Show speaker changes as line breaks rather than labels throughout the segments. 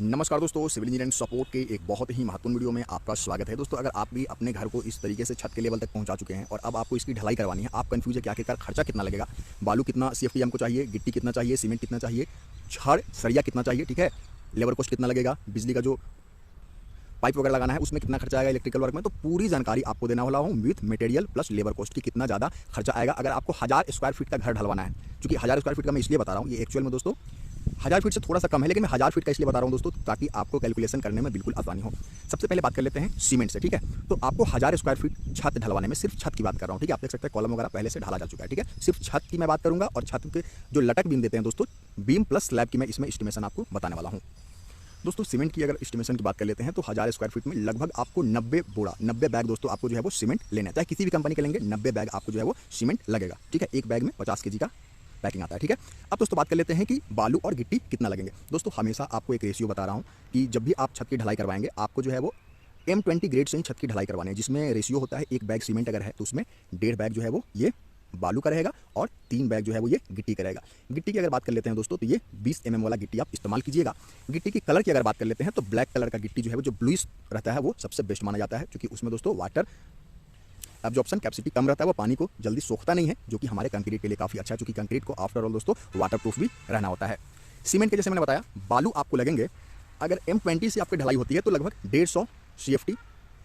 नमस्कार दोस्तों, civil engineering support के एक बहुत ही महत्वपूर्ण वीडियो में आपका स्वागत है। दोस्तों, अगर आप भी अपने घर को इस तरीके से छत के लेवल तक पहुंचा चुके हैं और अब आपको इसकी ढलाई करवानी है, आप कंफ्यूज है कि आखिरकार खर्चा कितना लगेगा, बालू कितना सीएफटी हमको चाहिए, गिट्टी कितना चाहिए, सीमेंट कितना चाहिए, छड़ सरिया कितना चाहिए, ठीक है, लेबर कॉस्ट कितना लगेगा, बिजली का जो पाइप वगैरह लगाना है उसमें कितना खर्चा आएगा, इलेक्ट्रिकल वर्क में, तो पूरी जानकारी आपको देने वाला हूँ with material plus labour cost की कितना ज़्यादा खर्चा आएगा अगर आपको 1000 स्क्वायर फीट का घर ढलवाना है। क्योंकि 1000 स्क्वायर फीट का मैं इसलिए बता रहा हूँ, ये एक्चुअल में दोस्तों 1000 फीट से थोड़ा सा कम है, लेकिन मैं 1000 फीट का इसलिए बता रहा हूँ दोस्तों ताकि आपको कैलकुलेशन करने में बिल्कुल आसानी हो। सबसे पहले बात कर लेते हैं सीमेंट से, ठीक है। तो आपको 1000 स्क्वायर फीट छत ढलवाने में, सिर्फ छत की बात कर रहा हूँ, ठीक है। आप देख सकते हैं कॉलम वगैरह पहले से ढाला जा चुका है, ठीक है। सिर्फ छत की मैं बात करूँगा और छत के जो लटक बीम देते हैं दोस्तों, बीम प्लस स्लैब की मैं इसमें एस्टिमेशन आपको बताने वाला हूँ। दोस्तों, सीमेंट की अगर एस्टिमेशन की बात कर लेते हैं तो 1000 स्क्वायर फीट में लगभग आपको 90 बैग दोस्तों आपको जो है वो सीमेंट लेना है। चाहे किसी भी कंपनी के लेंगे, 90 बैग आपको जो है वो सीमेंट लगेगा, ठीक है। एक बैग में 50 kg का पैकिंग आता है, ठीक है। अब दोस्तों बात कर लेते हैं कि बालू और गिट्टी कितना लगेंगे। दोस्तों, हमेशा आपको एक रेशियो बता रहा हूँ कि जब भी आप छत की ढलाई करवाएंगे, आपको जो है वो M20 ग्रेड से ही छत की ढलाई करवानी है, जिसमें रेशियो होता है 1 बैग सीमेंट अगर है तो उसमें 1.5 बैग जो है वो ये बालू का रहेगा और 3 बैग जो है वो ये गिट्टी का रहेगा। गिट्टी की अगर बात कर लेते हैं दोस्तों, तो ये 20 mm वाला गिट्टी आप इस्तेमाल कीजिएगा। गिट्टी की कलर की अगर बात कर लेते हैं तो ब्लैक कलर का गिट्टी जो है वो जो ब्लूइश रहता है वो सबसे बेस्ट माना जाता है, क्योंकि उसमें दोस्तों वाटर एब्जॉर्प्शन कैपेसिटी कम रहता है, वो पानी को जल्दी सोखता नहीं है, जो कि हमारे कंक्रीट के लिए काफ़ी अच्छा है, क्योंकि कंक्रीट को आफ्टर ऑल दोस्तों वाटर प्रूफ भी रहना होता है। सीमेंट के जैसे मैंने बताया, बालू आपको लगेंगे, अगर M20 से आपकी ढलाई होती है तो लगभग 150 CFT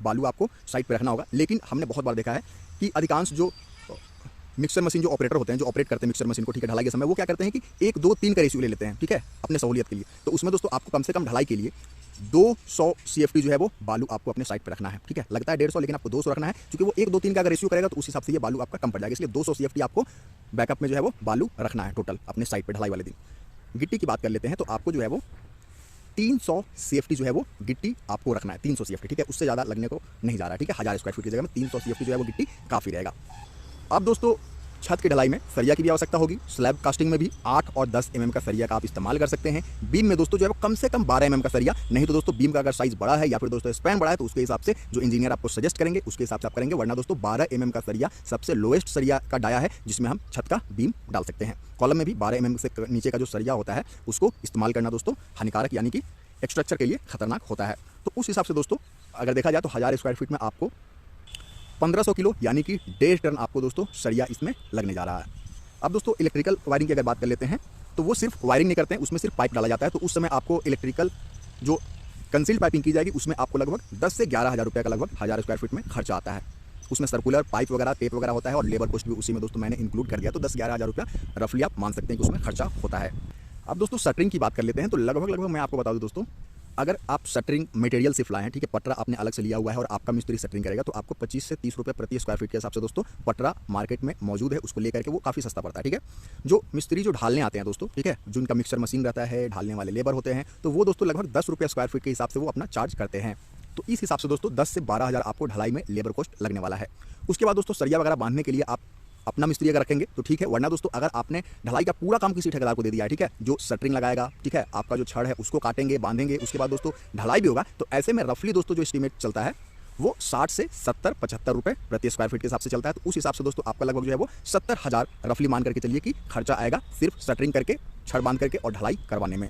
बालू आपको साइड पर रखना होगा। लेकिन हमने बहुत बार देखा है कि अधिकांश जो मिक्सर मशीन जो ऑपरेटर होते हैं, जो ऑपरेट करते हैं मिक्सर मशीन को, ठीक है, ढलाई के समय वो क्या करते हैं कि 1, 2, 3 का रेशियो ले लेते हैं, ठीक है, अपने सहूलियत के लिए। तो उसमें दोस्तों आपको कम से कम ढलाई के लिए 200 CFT जो है वो बालू आपको अपने साइड पर रखना है, ठीक है। लगता है 150 लेकिन आपको 200 रखना है, क्योंकि वो 1, 2, 3 का अगर रेशियो करेगा तो उस हिसाब से ये बालू आपका कम पड़ जाएगा। इसलिए 200 CFT आपको बैकअप में जो है वो बालू रखना है टोटल अपने साइड पर ढलाई वाले दिन। गिट्टी की बात कर लेते हैं तो आपको जो है वो 300 CFT जो है वो गिट्टी आपको रखना है, 300 CFT, ठीक है। उससे ज़्यादा लगने को नहीं जा रहा है, ठीक है। 1000 स्क्वायर फीट की जगह में 300 CFT जो है वो गिट्टी काफ़ी रहेगा। अब दोस्तों छत की ढलाई में सरिया की भी आवश्यकता होगी। स्लैब कास्टिंग में भी 8 और 10 mm का सरिया का आप इस्तेमाल कर सकते हैं। बीम में दोस्तों जो है वो कम से कम 12 mm का सरिया, नहीं तो दोस्तों बीम का अगर साइज बड़ा है या फिर दोस्तों स्पैन बड़ा है तो उसके हिसाब से जो इंजीनियर आपको सजेस्ट करेंगे उसके हिसाब से आप करेंगे, वरना दोस्तों 12 mm का सरिया सबसे लोएस्ट सरिया का डाया है जिसमें हम छत का बीम डाल सकते हैं। कॉलम में भी 12 mm से नीचे का जो सरिया होता है उसको इस्तेमाल करना दोस्तों हानिकारक यानी कि स्ट्रक्चर के लिए खतरनाक होता है। तो उस हिसाब से दोस्तों अगर देखा जाए तो 1000 स्क्वायर फीट में आपको 1500 किलो यानी कि 1.5 टन आपको दोस्तों सरिया इसमें लगने जा रहा है। अब दोस्तों इलेक्ट्रिकल वायरिंग की अगर बात कर लेते हैं तो वो सिर्फ वायरिंग नहीं करते हैं, उसमें सिर्फ पाइप डाला जाता है। तो उस समय आपको इलेक्ट्रिकल जो कंसील्ड पाइपिंग की जाएगी उसमें आपको लगभग 10 से 11 हज़ार रुपये का लगभग 1000 स्क्वायर फीट में खर्चा आता है। उसमें सर्कुलर पाइप वगैरह टेप वगैरह होता है और लेबर कॉस्ट भी उसी में दोस्तों मैंने इंक्लूड कर दिया, तो 10-11 हज़ार रुपया रफली आप मान सकते हैं कि उसमें खर्चा होता है। अब दोस्तों शटरिंग की बात कर लेते हैं तो लगभग मैं आपको बता दूं दोस्तों, अगर आप शटरिंग मटेरियल सिर्फ लाएं, ठीक है, पटरा आपने अलग से लिया हुआ है और आपका मिस्त्री शटरिंग करेगा तो आपको 25 से 30 रुपये प्रति स्क्वायर फीट के हिसाब से दोस्तों पटरा मार्केट में मौजूद है, उसको लेकर के वो काफ़ी सस्ता पड़ता है, ठीक है। जो मिस्त्री जो ढालने आते हैं दोस्तों, ठीक है, जो उनका मिक्सर मशीन रहता है, ढालने वाले लेबर होते हैं, तो वो दोस्तों लगभग 10 रुपये स्क्वायर फीट के हिसाब से वो अपना चार्ज करते हैं। तो इस हिसाब से दोस्तों 10 से 12 हज़ार आपको ढलाई में लेबर कॉस्ट लगने वाला है। उसके बाद दोस्तों सरिया वगैरह बांधने के लिए आप अपना मिस्त्री अगर रखेंगे तो ठीक है, वरना दोस्तों अगर आपने ढलाई का पूरा काम किसी ठेकेदार को दे दिया है, ठीक है, जो शटरिंग लगाएगा, ठीक है, आपका जो छड़ है उसको काटेंगे, बांधेंगे, उसके बाद दोस्तों ढलाई भी होगा, तो ऐसे में रफली दोस्तों जो एस्टीमेट चलता है वो 60 से 70-75 रुपये प्रति स्क्वायर फीट के हिसाब से चलता है। तो उस हिसाब से दोस्तों आपका लगभग जो है वो 70,000 रफली मान करके चलिए कि खर्चा आएगा सिर्फ शटरिंग करके, छड़ बांध करके और ढलाई करवाने में।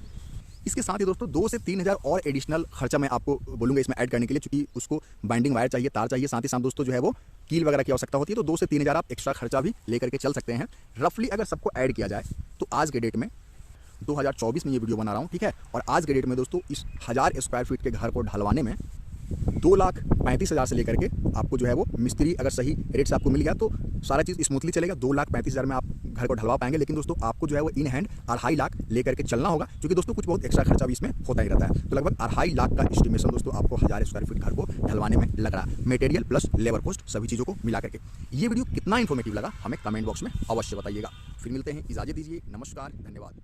इसके साथ ही दोस्तों 2 से 3 हज़ार और एडिशनल खर्चा मैं आपको बोलूँगा इसमें ऐड करने के लिए, क्योंकि उसको बाइंडिंग वायर चाहिए, तार चाहिए, साथ ही साथ दोस्तों जो है वो कील वगैरह की आवश्यकता होती है। तो 2 से 3 हज़ार आप एक्स्ट्रा खर्चा भी लेकर के चल सकते हैं। रफली अगर सबको ऐड किया जाए तो आज के डेट में 2024 में ये वीडियो बना रहा हूँ, ठीक है, और आज के डेट में दोस्तों इस 1000 स्क्वायर फीट के घर को ढलवाने में 2,35,000 से लेकर के आपको जो है वो मिस्त्री अगर सही रेट से आपको मिल गया तो सारा चीज़ स्मूथली चलेगा। 2,35,000 में आप घर को ढलवा पाएंगे, लेकिन दोस्तों आपको जो है वो इन हैंड 2.5 लाख लेकर के चलना होगा, क्योंकि दोस्तों कुछ बहुत एक्स्ट्रा खर्चा भी इसमें होता ही रहता है। तो लगभग 2.5 लाख का एस्टिमेशन दोस्तों आपको 1000 स्क्वायर फीट घर को ढलवाने में लग रहा है, मटेरियल प्लस लेबर कॉस्ट सभी चीज़ों को मिला करके। ये वीडियो कितना इन्फॉर्मेटिव लगा हमें कमेंट बॉक्स में अवश्य बताइएगा। फिर मिलते हैं, इजाज़त दीजिए, नमस्कार, धन्यवाद।